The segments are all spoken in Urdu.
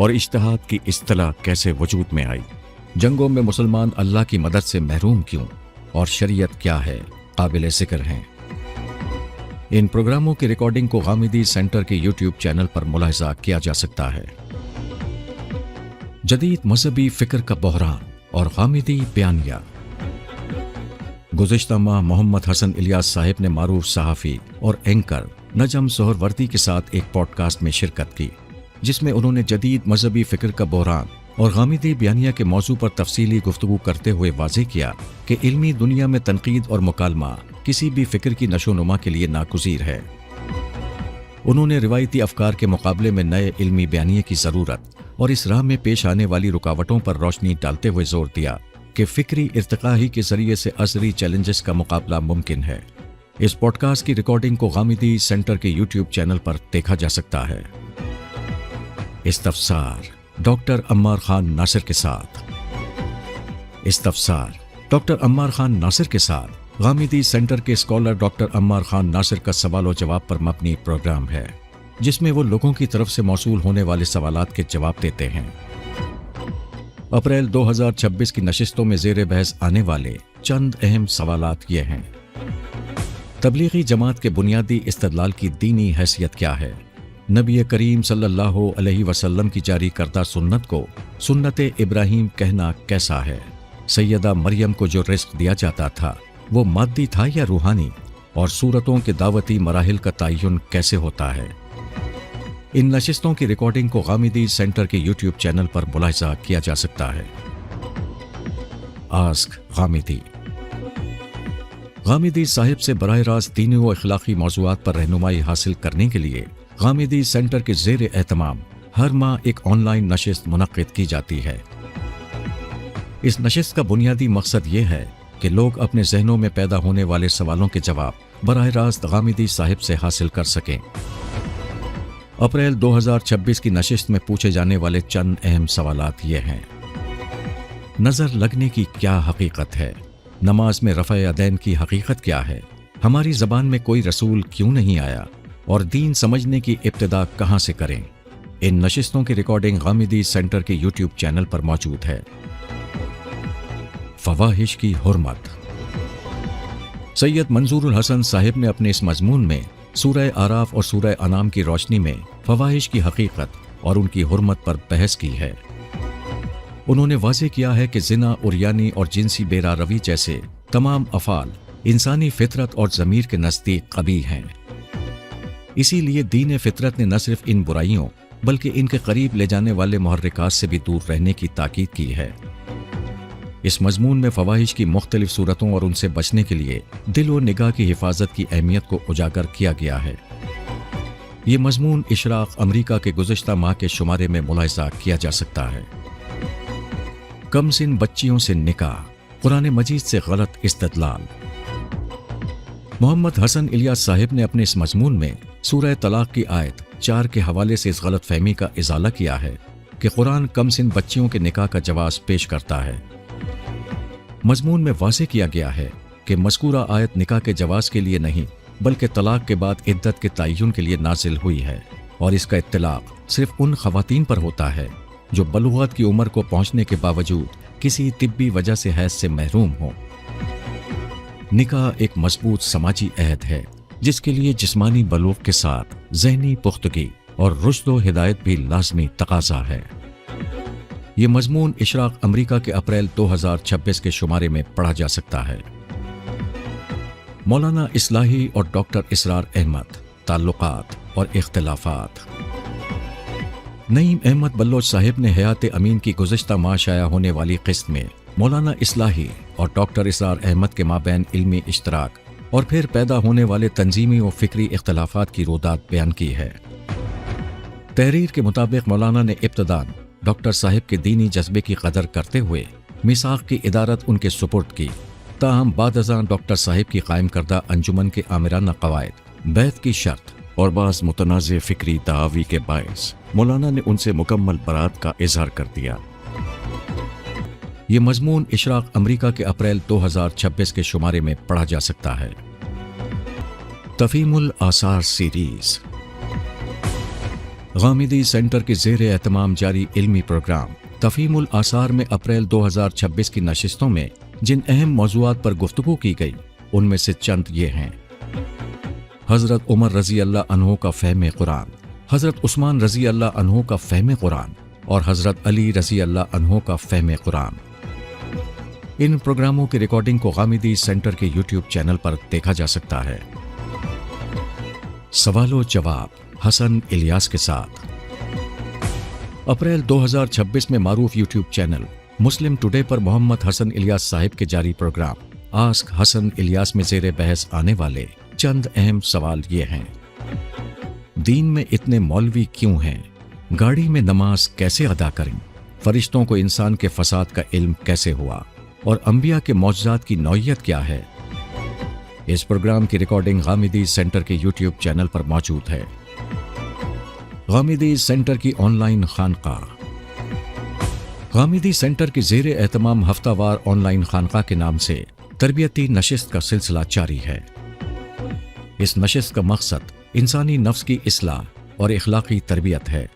اور اجتہاد کی اصطلاح کیسے وجود میں آئی؟ جنگوں میں مسلمان اللہ کی مدد سے محروم کیوں؟ اور شریعت کیا ہے؟ قابل ذکر ہیں۔ ان پروگراموں کی ریکارڈنگ کو غامدی سینٹر کے یوٹیوب چینل پر ملاحظہ کیا جا سکتا ہے۔ جدید مذہبی فکر کا بحران اور غامدی بیانیہ۔ گزشتہ ماہ محمد حسن الیاس صاحب نے معروف صحافی اور اینکر نجم سہروردی کے ساتھ ایک پوڈ کاسٹ میں شرکت کی، جس میں انہوں نے جدید مذہبی فکر کا بحران اور غامدی بیانیہ کے موضوع پر تفصیلی گفتگو کرتے ہوئے واضح کیا کہ علمی دنیا میں تنقید اور مکالمہ کسی بھی فکر کی نشو و نما کے لیے ناگزیر ہے۔ انہوں نے روایتی افکار کے مقابلے میں نئے علمی بیانیے کی ضرورت اور اس راہ میں پیش آنے والی رکاوٹوں پر روشنی ڈالتے ہوئے زور دیا کہ فکری ارتقاء ہی کے ذریعے سے عصری چیلنجز کا مقابلہ ممکن ہے۔ اس پوڈ کاسٹ کی ریکارڈنگ کو غامدی سینٹر کے یوٹیوب چینل پر دیکھا جا سکتا ہے۔ استفسار ڈاکٹر عمار خان ناصر کے ساتھ۔ استفسار ڈاکٹر عمار خان ناصر کے ساتھ غامدی سینٹر کے اسکالر ڈاکٹر عمار خان ناصر کا سوال و جواب پر مبنی پروگرام ہے، جس میں وہ لوگوں کی طرف سے موصول ہونے والے سوالات کے جواب دیتے ہیں۔ اپریل 2026 کی نشستوں میں زیر بحث آنے والے چند اہم سوالات یہ ہیں: تبلیغی جماعت کے بنیادی استدلال کی دینی حیثیت کیا ہے؟ نبی کریم صلی اللہ علیہ وسلم کی جاری کردہ سنت کو سنت ابراہیم کہنا کیسا ہے؟ سیدہ مریم کو جو رزق دیا جاتا تھا وہ مادی تھا یا روحانی؟ اور صورتوں کے دعوتی مراحل کا تعین کیسے ہوتا ہے؟ ان نشستوں کی ریکارڈنگ کو غامدی سینٹر کے یوٹیوب چینل پر ملاحظہ کیا جا سکتا ہے۔ آسک غامدی۔ غامدی صاحب سے براہ راست دینی و اخلاقی موضوعات پر رہنمائی حاصل کرنے کے لیے غامدی سینٹر کے زیر اہتمام ہر ماہ ایک آن لائن نشست منعقد کی جاتی ہے۔ اس نشست کا بنیادی مقصد یہ ہے کہ لوگ اپنے ذہنوں میں پیدا ہونے والے سوالوں کے جواب براہ راست غامدی صاحب سے حاصل کر سکیں۔ اپریل 2026 کی نشست میں پوچھے جانے والے چند اہم سوالات یہ ہیں: نظر لگنے کی کیا حقیقت ہے؟ نماز میں رفع یدین کی حقیقت کیا ہے؟ ہماری زبان میں کوئی رسول کیوں نہیں آیا؟ اور دین سمجھنے کی ابتدا کہاں سے کریں؟ ان نشستوں کی ریکارڈنگ غامدی سینٹر کے یوٹیوب چینل پر موجود ہے۔ فواحش کی حرمت۔ سید منظور الحسن صاحب نے اپنے اس مضمون میں سورہ اعراف اور سورہ انعام کی روشنی میں فواحش کی حقیقت اور ان کی حرمت پر بحث کی ہے۔ انہوں نے واضح کیا ہے کہ زنا، عریانی اور جنسی بے راروی جیسے تمام افعال انسانی فطرت اور ضمیر کے نزدیک قبیح ہیں۔ اسی لیے دین فطرت نے نہ صرف ان برائیوں بلکہ ان کے قریب لے جانے والے محرکات سے بھی دور رہنے کی تاکید کی ہے۔ اس مضمون میں فواحش کی مختلف صورتوں اور ان سے بچنے کے لیے دل و نگاہ کی حفاظت کی اہمیت کو اجاگر کیا گیا ہے۔ یہ مضمون اشراق امریکہ کے گزشتہ ماہ کے شمارے میں ملاحظہ کیا جا سکتا ہے۔ کم سن بچیوں سے نکاح، قرآن مجید سے غلط استدلال۔ محمد حسن الیاس صاحب نے اپنے اس مضمون میں سورہ طلاق کی آیت 4 کے حوالے سے اس غلط فہمی کا ازالہ کیا ہے کہ قرآن کم سن بچیوں کے نکاح کا جواز پیش کرتا ہے۔ مضمون میں واضح کیا گیا ہے کہ مذکورہ آیت نکاح کے جواز کے لیے نہیں بلکہ طلاق کے بعد عدت کے تعین کے لیے نازل ہوئی ہے، اور اس کا اطلاق صرف ان خواتین پر ہوتا ہے جو بلوغت کی عمر کو پہنچنے کے باوجود کسی طبی وجہ سے حیض سے محروم ہوں۔ نکاح ایک مضبوط سماجی عہد ہے جس کے لیے جسمانی بلوغ کے ساتھ ذہنی پختگی اور رشد و ہدایت بھی لازمی تقاضا ہے۔ یہ مضمون اشراق امریکہ کے اپریل 2026 کے شمارے میں پڑھا جا سکتا ہے۔ مولانا اصلاحی اور ڈاکٹر اسرار احمد، تعلقات اور اختلافات۔ نعیم احمد بلوچ صاحب نے حیات امین کی گزشتہ ماہ شائع ہونے والی قسط میں مولانا اصلاحی اور ڈاکٹر اسرار احمد کے مابین علمی اشتراک اور پھر پیدا ہونے والے تنظیمی و فکری اختلافات کی رودات بیان کی ہے۔ تحریر کے مطابق مولانا نے ابتداً ڈاکٹر صاحب کے دینی جذبے کی قدر کرتے ہوئے میثاق کی ادارت ان کے سپرد کی، تاہم بعد ازاں ڈاکٹر صاحب کی قائم کردہ انجمن کے آمرانہ قواعد، بیعت کی شرط اور بعض متنازع فکری دعاوی کے باعث مولانا نے ان سے مکمل برات کا اظہار کر دیا۔ یہ مضمون اشراق امریکہ کے اپریل 2026 کے شمارے میں پڑھا جا سکتا ہے۔ تفہیم الآثار سیریز۔ غامدی سینٹر کے زیر اہتمام جاری علمی پروگرام تفہیم الآثار میں اپریل 2026 کی نشستوں میں جن اہم موضوعات پر گفتگو کی گئی ان میں سے چند یہ ہیں: حضرت عمر رضی اللہ عنہ کا فہم قرآن، حضرت عثمان رضی اللہ عنہ کا فہم قرآن اور حضرت علی رضی اللہ عنہ کا فہم قرآن۔ ان پروگراموں کی ریکارڈنگ کو غامدی سینٹر کے یوٹیوب چینل پر دیکھا جا سکتا ہے۔ سوال و جواب حسن الیاس کے ساتھ۔ اپریل 2026 میں معروف یوٹیوب چینل مسلم ٹوڈے پر محمد حسن الیاس صاحب کے جاری پروگرام آسک حسن الیاس میں زیر بحث آنے والے چند اہم سوال یہ ہیں: دین میں اتنے مولوی کیوں ہیں؟ گاڑی میں نماز کیسے ادا کریں؟ فرشتوں کو انسان کے فساد کا علم کیسے ہوا؟ اور انبیاء کے معجزات کی نوعیت کیا ہے؟ اس پروگرام کی ریکارڈنگ غامدی سینٹر کے یوٹیوب چینل پر موجود ہے۔ غامدی سینٹر کی آن لائن خانقاہ۔ غامدی سینٹر کے زیر اہتمام ہفتہ وار آن لائن خانقاہ کے نام سے تربیتی نشست کا سلسلہ جاری ہے۔ اس نشست کا مقصد انسانی نفس کی اصلاح اور اخلاقی تربیت ہے۔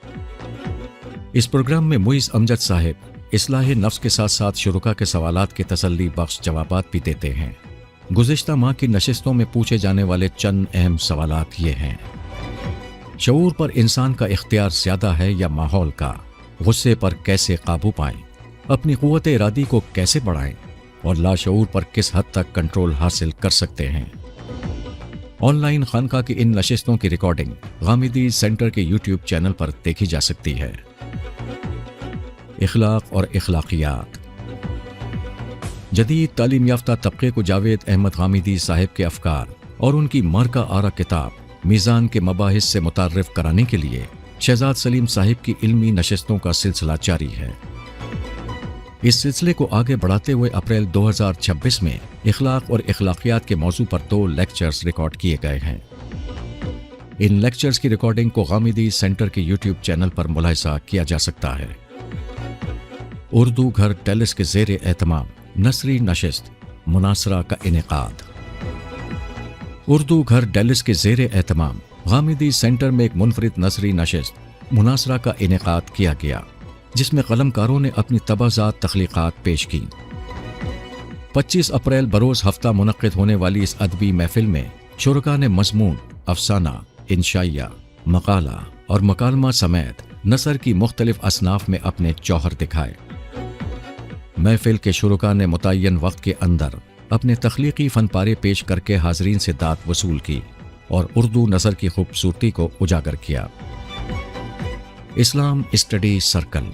اس پروگرام میں معیز امجد صاحب اصلاح نفس کے ساتھ ساتھ شرکا کے سوالات کے تسلی بخش جوابات بھی دیتے ہیں۔ گزشتہ ماہ کی نشستوں میں پوچھے جانے والے چند اہم سوالات یہ ہیں: شعور پر انسان کا اختیار زیادہ ہے یا ماحول کا؟ غصے پر کیسے قابو پائیں؟ اپنی قوت ارادی کو کیسے بڑھائیں؟ اور لاشعور پر کس حد تک کنٹرول حاصل کر سکتے ہیں؟ آن لائن خانقاہ کی ان نشستوں کی ریکارڈنگ غامدی سینٹر کے یوٹیوب چینل پر دیکھی جا سکتی ہے۔ اخلاق اور اخلاقیات۔ جدید تعلیم یافتہ طبقے کو جاوید احمد غامدی صاحب کے افکار اور ان کی مارکہ آرا کتاب میزان کے مباحث سے متعارف کرانے کے لیے شہزاد سلیم صاحب کی علمی نشستوں کا سلسلہ جاری ہے۔ اس سلسلے کو آگے بڑھاتے ہوئے اپریل 2026 میں اخلاق اور اخلاقیات کے موضوع پر 2 لیکچرز ریکارڈ کیے گئے ہیں۔ ان لیکچرز کی ریکارڈنگ کو غامدی سینٹر کے یوٹیوب چینل پر ملاحظہ کیا جا سکتا ہے۔ اردو گھر ڈیلس کے زیر اہتمام نثری نشست مناصرہ کا انعقاد۔ اردو گھر ڈیلس کے زیر اہتمام غامدی سینٹر میں ایک منفرد نثری نشست مناصرہ کا انعقاد کیا گیا، جس میں قلمکاروں نے اپنی تبازات تخلیقات پیش کی۔ 25 اپریل بروز ہفتہ منعقد ہونے والی اس ادبی محفل میں شرکا نے مضمون، افسانہ، انشائیہ، مقالہ اور مکالمہ سمیت نثر کی مختلف اصناف میں اپنے جوہر دکھائے۔ محفل کے شرکا نے متعین وقت کے اندر اپنے تخلیقی فن پارے پیش کر کے حاضرین سے داد وصول کی اور اردو نثر کی خوبصورتی کو اجاگر کیا۔ اسلام اسٹڈی سرکل۔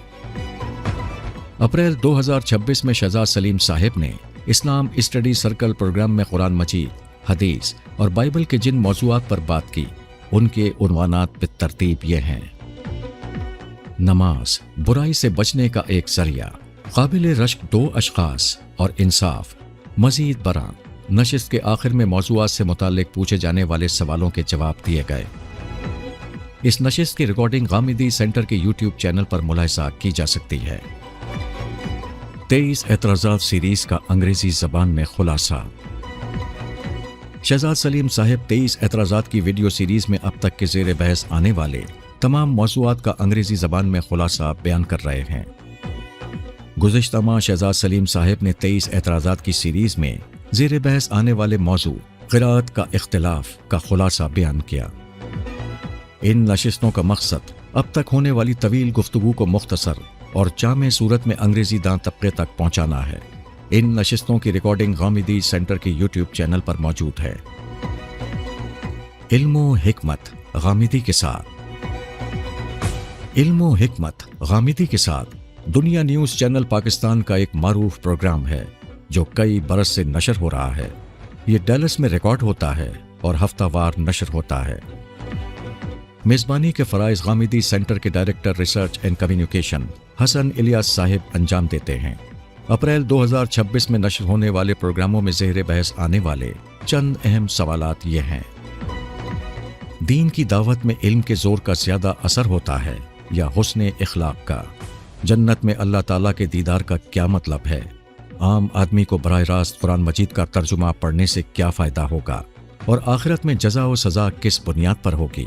اپریل 2026 میں شہزاد سلیم صاحب نے اسلام اسٹڈی سرکل پروگرام میں قرآن مجید، حدیث اور بائبل کے جن موضوعات پر بات کی ان کے عنوانات بالترتیب یہ ہیں: نماز، برائی سے بچنے کا ایک ذریعہ، قابل رشک 2 اشخاص اور انصاف، مزید برآں۔ نشست کے آخر میں موضوعات سے متعلق پوچھے جانے والے سوالوں کے جواب دیے گئے۔ اس نشست کی ریکارڈنگ غامدی سینٹر کے یوٹیوب چینل پر ملاحظہ کی جا سکتی ہے۔ 23 اعتراضات سیریز کا انگریزی زبان میں خلاصہ۔ شہزاد سلیم صاحب 23 اعتراضات کی ویڈیو سیریز میں اب تک کے زیر بحث آنے والے تمام موضوعات کا انگریزی زبان میں خلاصہ بیان کر رہے ہیں۔ گزشتہ ماہ شہزاد سلیم صاحب نے 23 اعتراضات کی سیریز میں زیر بحث آنے والے موضوع قرأت کا اختلاف کا خلاصہ بیان کیا۔ ان نشستوں کا مقصد اب تک ہونے والی طویل گفتگو کو مختصر اور جامع صورت میں انگریزی داں طبقے تک پہنچانا ہے۔ ان نشستوں کی ریکارڈنگ غامدی سینٹر کے یوٹیوب چینل پر موجود ہے۔ علم و حکمت غامدی کے ساتھ۔ علم و حکمت غامدی کے ساتھ دنیا نیوز چینل پاکستان کا ایک معروف پروگرام ہے جو کئی برس سے نشر ہو رہا ہے۔ یہ ڈیلس میں ریکارڈ ہوتا ہے اور ہفتہ وار نشر ہوتا ہے۔ میزبانی کے فرائض غامدی سینٹر کے ڈائریکٹر ریسرچ اینڈ کمیونیکیشن حسن الیاس صاحب انجام دیتے ہیں۔ اپریل 2026 میں نشر ہونے والے پروگراموں میں زیر بحث آنے والے چند اہم سوالات یہ ہیں: دین کی دعوت میں علم کے زور کا زیادہ اثر ہوتا ہے یا حسن اخلاق کا؟ جنت میں اللہ تعالیٰ کے دیدار کا کیا مطلب ہے؟ عام آدمی کو براہ راست قرآن مجید کا ترجمہ پڑھنے سے کیا فائدہ ہوگا؟ اور آخرت میں جزا و سزا کس بنیاد پر ہوگی؟